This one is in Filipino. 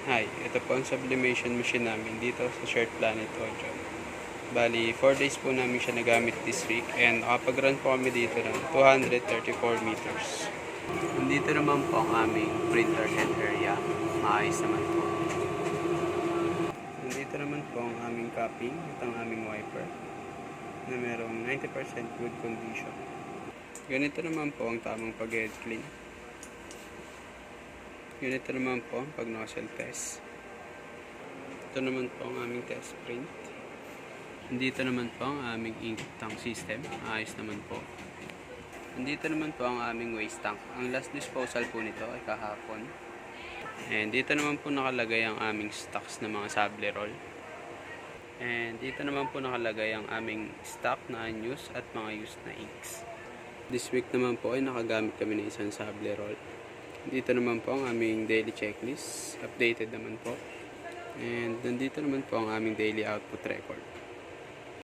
Hi, ito po ang sublimation machine namin dito sa Shirt Planet Audio. Bali, 4 days po namin siya nagamit this week and nakapag-run po kami dito ng 234 meters. Nandito naman po ang aming printer head area. Maayos naman po. Nandito naman po ang aming cupping at ang aming wiper na merong 90% good condition. Ganito naman po ang tamang pag-head clean. Ganito naman po ang pag-nozzle test. Ito naman po ang aming test print. Dito naman po ang aming ink tank system. Ayos naman po. Nandito naman po ang aming waste tank. Ang last disposal po nito ay kahapon. And dito naman po nakalagay ang aming stocks na mga sable roll. And dito naman po nakalagay ang aming stock na unused at mga used na inks. This week naman po ay nakagamit kami ng isang sable roll. Dito naman po ang aming daily checklist. Updated naman po. And nandito naman po ang aming daily output record.